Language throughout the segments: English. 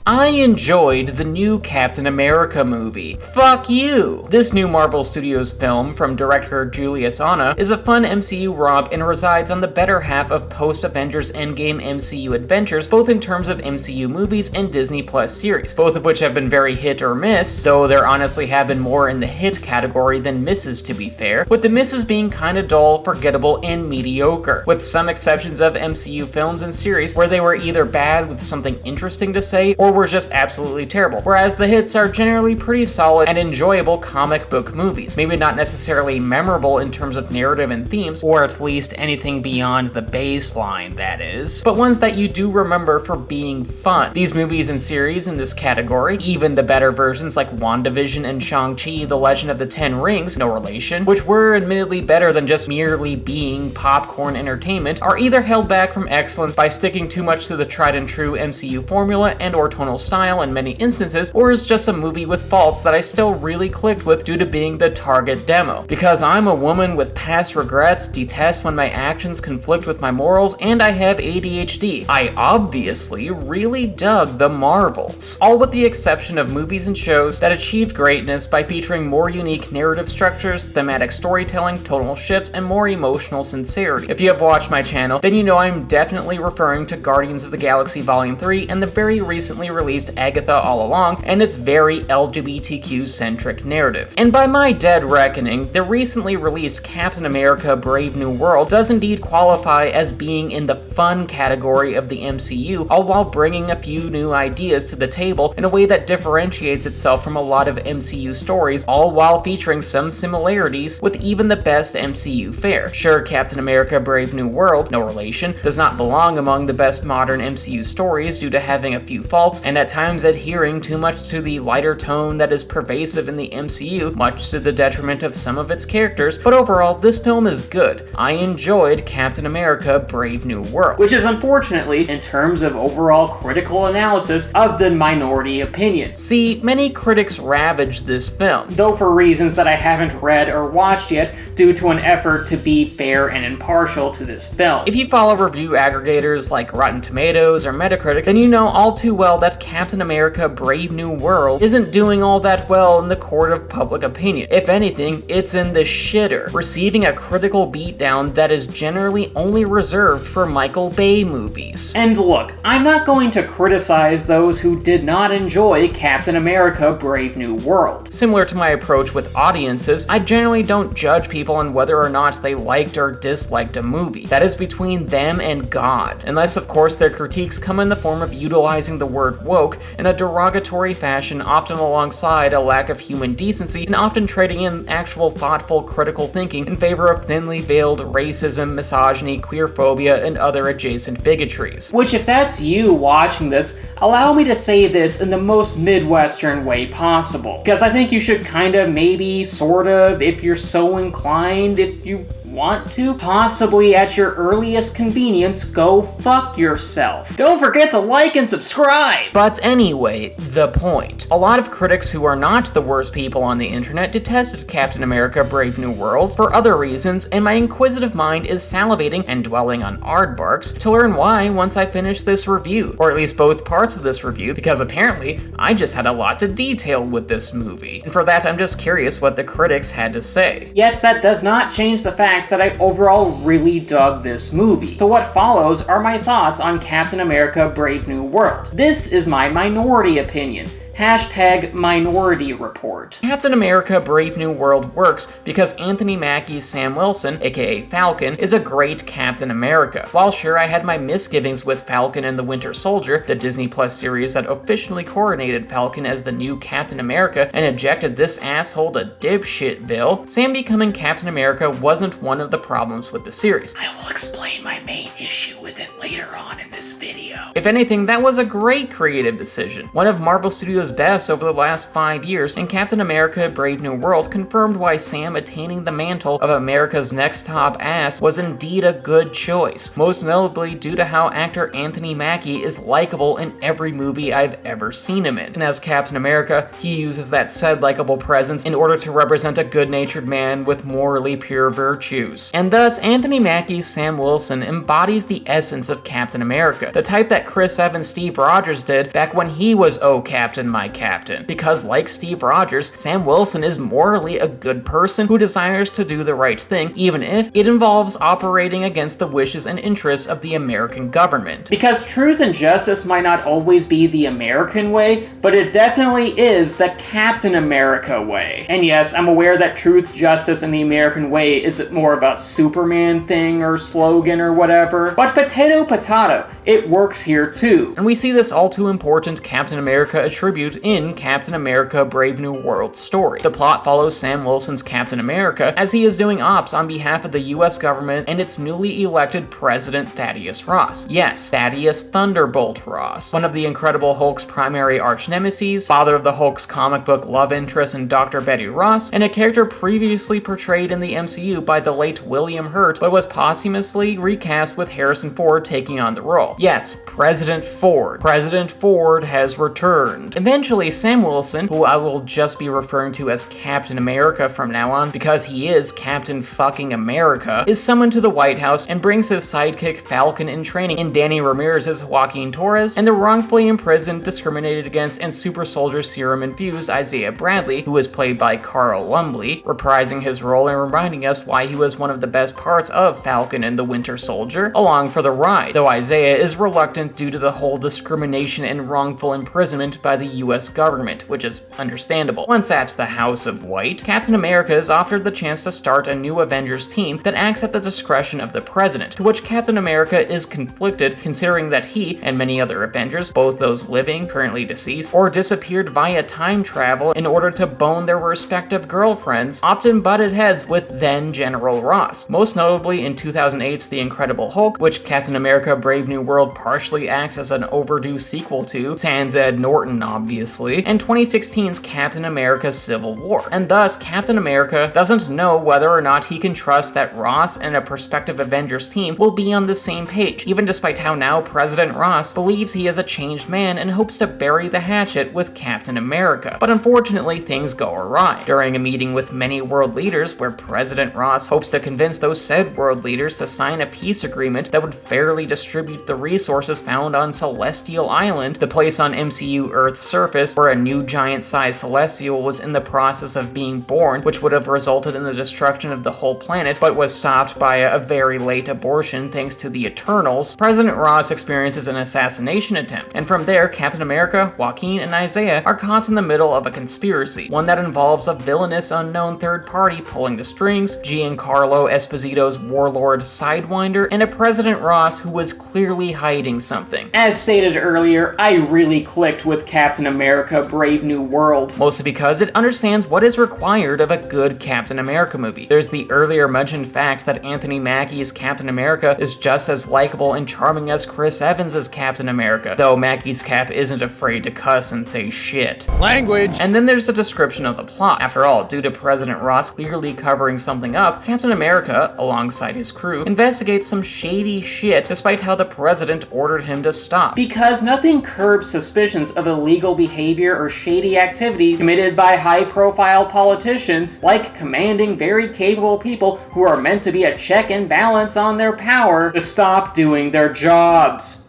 I enjoyed the new Captain America movie. Fuck you! This new Marvel Studios film from director Julius Onah is a fun MCU romp and resides on the better half of post-Avengers Endgame MCU adventures, both in terms of MCU movies and Disney Plus series, both of which have been very hit or miss, though there honestly have been more in the hit category than misses, to be fair, with the misses being kinda dull, forgettable, and mediocre, with some exceptions of MCU films and series where they were either bad with something interesting to say or were just absolutely terrible, whereas the hits are generally pretty solid and enjoyable comic book movies, maybe not necessarily memorable in terms of narrative and themes, or at least anything beyond the baseline, that is, but ones that you do remember for being fun. These movies and series in this category, even the better versions like WandaVision and Shang-Chi, The Legend of the Ten Rings, no relation, which were admittedly better than just merely being popcorn entertainment, are either held back from excellence by sticking too much to the tried and true MCU formula and or tonal style in many instances, or is just a movie with faults that I still really clicked with due to being the target demo. Because I'm a woman with past regrets, detest when my actions conflict with my morals, and I have ADHD, I obviously really dug the Marvels. All with the exception of movies and shows that achieved greatness by featuring more unique narrative structures, thematic storytelling, tonal shifts, and more emotional sincerity. If you have watched my channel, then you know I'm definitely referring to Guardians of the Galaxy Volume 3 and the very recently released Agatha All Along and its very LGBTQ-centric narrative. And by my dead reckoning, the recently released Captain America Brave New World does indeed qualify as being in the fun category of the MCU, all while bringing a few new ideas to the table in a way that differentiates itself from a lot of MCU stories, all while featuring some similarities with even the best MCU fare. Sure, Captain America Brave New World, no relation, does not belong among the best modern MCU stories due to having a few faults and at times adhering too much to the lighter tone that is pervasive in the MCU, much to the detriment of some of its characters, but overall, this film is good. I enjoyed Captain America Brave New World, which is unfortunately, in terms of overall critical analysis, of the minority opinion. See, many critics ravaged this film, though for reasons that I haven't read or watched yet due to an effort to be fair and impartial to this film. If you follow review aggregators like Rotten Tomatoes or Metacritic, then you know all too well that Captain America Brave New World isn't doing all that well in the court of public opinion. If anything, it's in the shitter, receiving a critical beatdown that is generally only reserved for Michael Bay movies. And look, I'm not going to criticize those who did not enjoy Captain America Brave New World. Similar to my approach with audiences, I generally don't judge people on whether or not they liked or disliked a movie. That is between them and God. Unless, of course, their critiques come in the form of utilizing the word woke in a derogatory fashion, often alongside a lack of human decency, and often trading in actual thoughtful critical thinking in favor of thinly veiled racism, misogyny, queerphobia, and other adjacent bigotries. Which, if that's you watching this, allow me to say this in the most Midwestern way possible. Because I think you should kinda, maybe, sort of, if you're so inclined, if you want to, possibly at your earliest convenience, go fuck yourself. Don't forget to like and subscribe! But anyway, the point. A lot of critics who are not the worst people on the internet detested Captain America Brave New World for other reasons, and my inquisitive mind is salivating and dwelling on aardvarks to learn why once I finish this review, or at least both parts of this review, because apparently I just had a lot to detail with this movie. And for that, I'm just curious what the critics had to say. Yet that does not change the fact that I overall really dug this movie. So what follows are my thoughts on Captain America Brave New World. This is my minority opinion. Hashtag Minority Report. Captain America Brave New World works because Anthony Mackie's Sam Wilson, aka Falcon, is a great Captain America. While sure I had my misgivings with Falcon and the Winter Soldier, the Disney Plus series that officially coronated Falcon as the new Captain America and ejected this asshole to dipshitville, Sam becoming Captain America wasn't one of the problems with the series. I will explain my main issue with it later on in this video. If anything, that was a great creative decision. One of Marvel Studios' his best over the last 5 years, and Captain America Brave New World confirmed why Sam attaining the mantle of America's next top ass was indeed a good choice, most notably due to how actor Anthony Mackie is likable in every movie I've ever seen him in. And as Captain America, he uses that said likable presence in order to represent a good-natured man with morally pure virtues. And thus, Anthony Mackie's Sam Wilson embodies the essence of Captain America, the type that Chris Evans' Steve Rogers did back when he was "Oh Captain, my Captain." Because like Steve Rogers, Sam Wilson is morally a good person who desires to do the right thing, even if it involves operating against the wishes and interests of the American government. Because truth and justice might not always be the American way, but it definitely is the Captain America way. And yes, I'm aware that truth, justice, and the American way is more of a Superman thing or slogan or whatever, but potato potato, it works here too. And we see this all too important Captain America attribute in Captain America Brave New World story. The plot follows Sam Wilson's Captain America as he is doing ops on behalf of the US government and its newly elected President Thaddeus Ross. Yes, Thaddeus Thunderbolt Ross, one of the Incredible Hulk's primary arch-nemeses, father of the Hulk's comic book love interest in Dr. Betty Ross, and a character previously portrayed in the MCU by the late William Hurt, but was posthumously recast with Harrison Ford taking on the role. Yes, President Ford. President Ford has returned. Eventually, Sam Wilson, who I will just be referring to as Captain America from now on because he is Captain fucking America, is summoned to the White House and brings his sidekick Falcon in training in Danny Ramirez's Joaquin Torres and the wrongfully imprisoned, discriminated against, and super soldier serum infused Isaiah Bradley, who is played by Carl Lumbly, reprising his role and reminding us why he was one of the best parts of Falcon and the Winter Soldier, along for the ride, though Isaiah is reluctant due to the whole discrimination and wrongful imprisonment by the US government, which is understandable. Once at the House of White, Captain America is offered the chance to start a new Avengers team that acts at the discretion of the president, to which Captain America is conflicted considering that he and many other Avengers, both those living, currently deceased, or disappeared via time travel in order to bone their respective girlfriends, often butted heads with then General Ross, most notably in 2008's The Incredible Hulk, which Captain America Brave New World partially acts as an overdue sequel to, sans Ed Norton obviously, and 2016's Captain America Civil War. And thus, Captain America doesn't know whether or not he can trust that Ross and a prospective Avengers team will be on the same page, even despite how now President Ross believes he is a changed man and hopes to bury the hatchet with Captain America. But unfortunately, things go awry. During a meeting with many world leaders where President Ross hopes to convince those said world leaders to sign a peace agreement that would fairly distribute the resources found on Celestial Island, the place on MCU Earth's surface where a new giant-sized Celestial was in the process of being born, which would have resulted in the destruction of the whole planet, but was stopped by a very late abortion thanks to the Eternals, President Ross experiences an assassination attempt, and from there, Captain America, Joaquin, and Isaiah are caught in the middle of a conspiracy, one that involves a villainous unknown third party pulling the strings, Giancarlo Esposito's warlord Sidewinder, and a President Ross who was clearly hiding something. As stated earlier, I really clicked with Captain America Brave New World, mostly because it understands what is required of a good Captain America movie. There's the earlier mentioned fact that Anthony Mackie's Captain America is just as likable and charming as Chris Evans' Captain America, though Mackie's Cap isn't afraid to cuss and say shit. Language! And then there's the description of the plot. After all, due to President Ross clearly covering something up, Captain America, alongside his crew, investigates some shady shit despite how the president ordered him to stop. Because nothing curbs suspicions of illegal behavior or shady activity committed by high-profile politicians, like commanding very capable people who are meant to be a check and balance on their power to stop doing their jobs.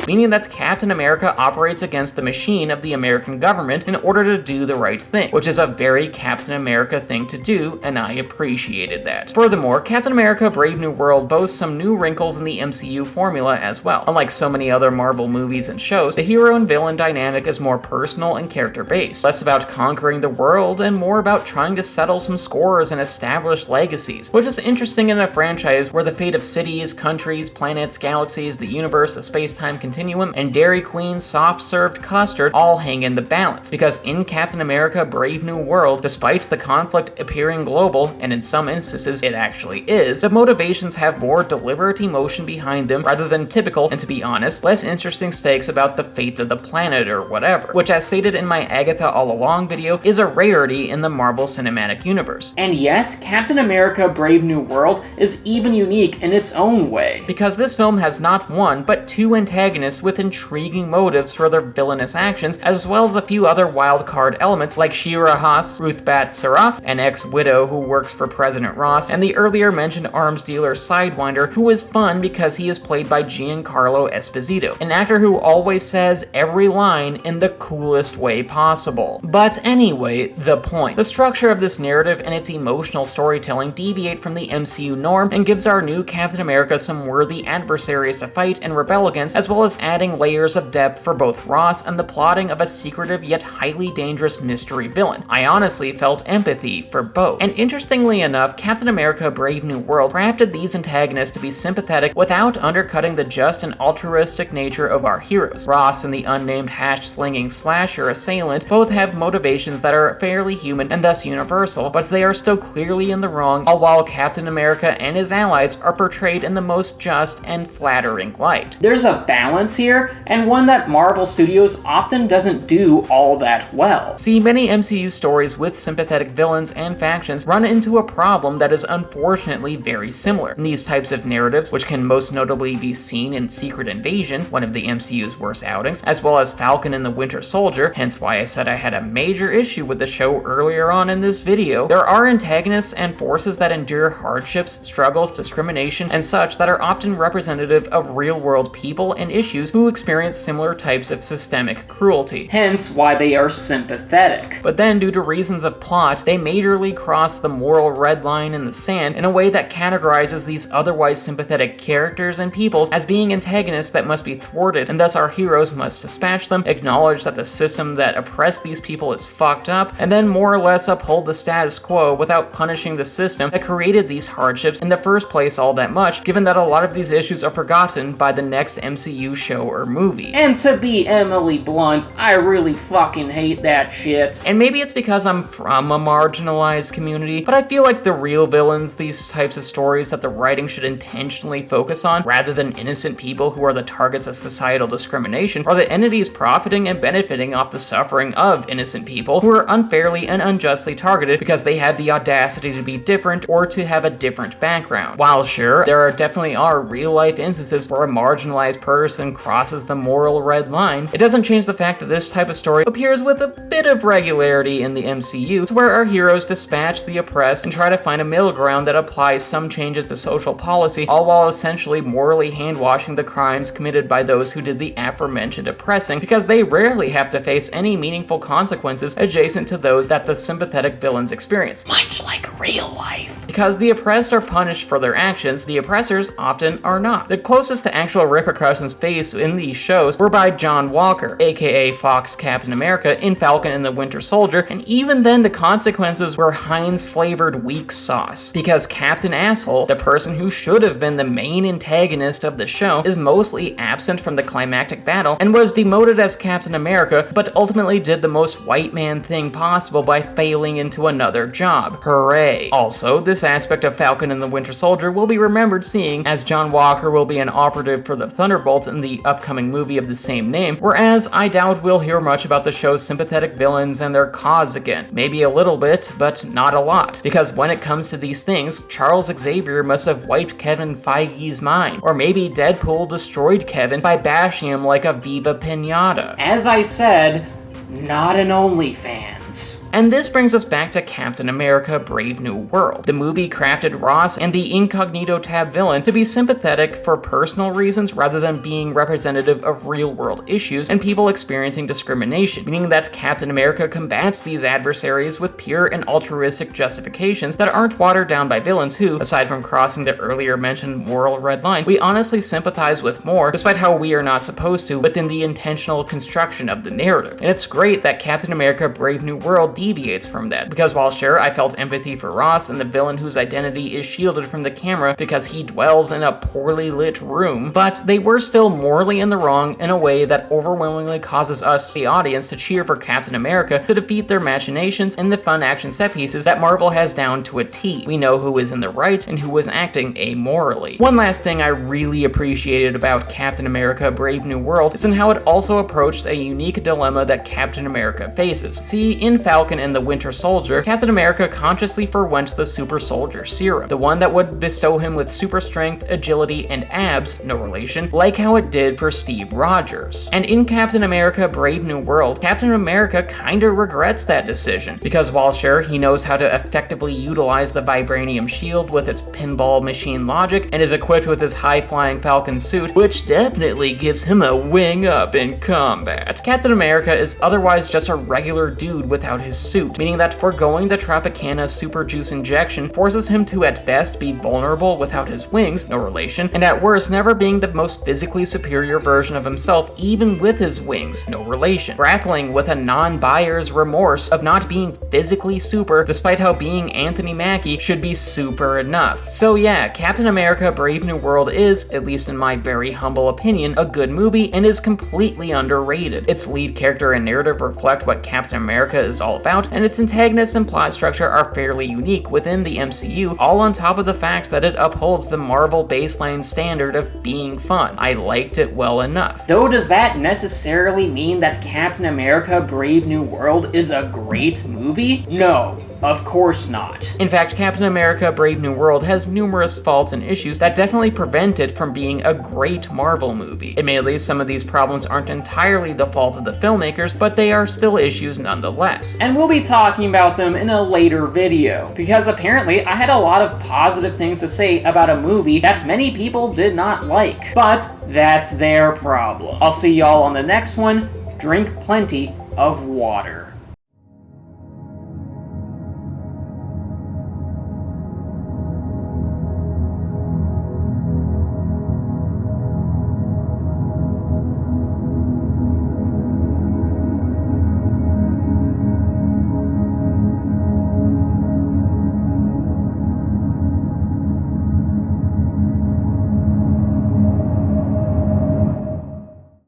Meaning that Captain America operates against the machine of the American government in order to do the right thing, which is a very Captain America thing to do, and I appreciated that. Furthermore, Captain America Brave New World boasts some new wrinkles in the MCU formula as well. Unlike so many other Marvel movies and shows, the hero and villain dynamic is more personal and character-based, less about conquering the world and more about trying to settle some scores and establish legacies, which is interesting in a franchise where the fate of cities, countries, planets, galaxies, the universe, the space-time continuum, continuum, and Dairy Queen soft-served custard all hang in the balance, because in Captain America Brave New World, despite the conflict appearing global, and in some instances it actually is, the motivations have more deliberate emotion behind them rather than typical, and to be honest, less interesting stakes about the fate of the planet or whatever, which, as stated in my Agatha All Along video, is a rarity in the Marvel Cinematic Universe. And yet, Captain America Brave New World is even unique in its own way, because this film has not one, but two antagonists with intriguing motives for their villainous actions, as well as a few other wild card elements like Shira Haas, Ruth Bat Saraf, an ex-widow who works for President Ross, and the earlier mentioned arms dealer Sidewinder, who is fun because he is played by Giancarlo Esposito, an actor who always says every line in the coolest way possible. But anyway, the point. The structure of this narrative and its emotional storytelling deviate from the MCU norm and gives our new Captain America some worthy adversaries to fight and rebel against, as well as adding layers of depth for both Ross and the plotting of a secretive yet highly dangerous mystery villain. I honestly felt empathy for both. And interestingly enough, Captain America Brave New World crafted these antagonists to be sympathetic without undercutting the just and altruistic nature of our heroes. Ross and the unnamed hash-slinging slasher assailant both have motivations that are fairly human and thus universal, but they are still clearly in the wrong, all while Captain America and his allies are portrayed in the most just and flattering light. There's a balance here, and one that Marvel Studios often doesn't do all that well. See, many MCU stories with sympathetic villains and factions run into a problem that is unfortunately very similar. In these types of narratives, which can most notably be seen in Secret Invasion, one of the MCU's worst outings, as well as Falcon and the Winter Soldier, hence why I said I had a major issue with the show earlier on in this video, there are antagonists and forces that endure hardships, struggles, discrimination, and such that are often representative of real-world people and issues who experience similar types of systemic cruelty, hence why they are sympathetic. But then, due to reasons of plot, they majorly cross the moral red line in the sand in a way that categorizes these otherwise sympathetic characters and peoples as being antagonists that must be thwarted, and thus our heroes must dispatch them, acknowledge that the system that oppressed these people is fucked up, and then more or less uphold the status quo without punishing the system that created these hardships in the first place all that much, given that a lot of these issues are forgotten by the next MCU show or movie. And to be Emily Blunt, I really fucking hate that shit. And maybe it's because I'm from a marginalized community, but I feel like the real villains, these types of stories that the writing should intentionally focus on, rather than innocent people who are the targets of societal discrimination, are the entities profiting and benefiting off the suffering of innocent people who are unfairly and unjustly targeted because they had the audacity to be different or to have a different background. While sure, there definitely are real-life instances where a marginalized person crosses the moral red line, it doesn't change the fact that this type of story appears with a bit of regularity in the MCU, to where our heroes dispatch the oppressed and try to find a middle ground that applies some changes to social policy, all while essentially morally hand-washing the crimes committed by those who did the aforementioned oppressing, because they rarely have to face any meaningful consequences adjacent to those that the sympathetic villains experience. Much like real life. Because the oppressed are punished for their actions, the oppressors often are not. The closest to actual repercussions faced in these shows were by John Walker, aka Fox Captain America, in Falcon and the Winter Soldier, and even then the consequences were Heinz-flavored weak sauce. Because Captain Asshole, the person who should have been the main antagonist of the show, is mostly absent from the climactic battle and was demoted as Captain America, but ultimately did the most white man thing possible by failing into another job. Hooray. Also, this aspect of Falcon and the Winter Soldier will be remembered seeing, as John Walker will be an operative for the Thunderbolts in the upcoming movie of the same name, whereas I doubt we'll hear much about the show's sympathetic villains and their cause again. Maybe a little bit, but not a lot. Because when it comes to these things, Charles Xavier must have wiped Kevin Feige's mind. Or maybe Deadpool destroyed Kevin by bashing him like a Viva Pinata. As I said, not an OnlyFans. And this brings us back to Captain America Brave New World. The movie crafted Ross and the Incognito Tab villain to be sympathetic for personal reasons rather than being representative of real-world issues and people experiencing discrimination, meaning that Captain America combats these adversaries with pure and altruistic justifications that aren't watered down by villains who, aside from crossing the earlier mentioned moral red line, we honestly sympathize with more, despite how we are not supposed to within the intentional construction of the narrative. And it's great that Captain America Brave New World deviates from that. Because while sure, I felt empathy for Ross and the villain whose identity is shielded from the camera because he dwells in a poorly lit room, but they were still morally in the wrong in a way that overwhelmingly causes us, the audience, to cheer for Captain America to defeat their machinations in the fun action set pieces that Marvel has down to a T. We know who is in the right and who was acting amorally. One last thing I really appreciated about Captain America Brave New World is in how it also approached a unique dilemma that Captain America faces. See, in Falcon and the Winter Soldier, Captain America consciously forwent the super soldier serum, the one that would bestow him with super strength, agility, and abs, no relation, like how it did for Steve Rogers. And in Captain America Brave New World, Captain America kinda regrets that decision, because while sure, he knows how to effectively utilize the vibranium shield with its pinball machine logic, and is equipped with his high-flying Falcon suit, which definitely gives him a wing up in combat, Captain America is otherwise just a regular dude without his suit, meaning that foregoing the Tropicana super juice injection forces him to at best be vulnerable without his wings, no relation, and at worst never being the most physically superior version of himself even with his wings, no relation, grappling with a non-buyer's remorse of not being physically super despite how being Anthony Mackie should be super enough. So yeah, Captain America Brave New World is, at least in my very humble opinion, a good movie and is completely underrated. Its lead character and narrative reflect what Captain America is all about, and its antagonists and plot structure are fairly unique within the MCU, all on top of the fact that it upholds the Marvel baseline standard of being fun. I liked it well enough. Though does that necessarily mean that Captain America Brave New World is a great movie? No. Of course not. In fact, Captain America Brave New World has numerous faults and issues that definitely prevent it from being a great Marvel movie. Admittedly, some of these problems aren't entirely the fault of the filmmakers, but they are still issues nonetheless. And we'll be talking about them in a later video, because apparently I had a lot of positive things to say about a movie that many people did not like. But that's their problem. I'll see y'all on the next one. Drink plenty of water.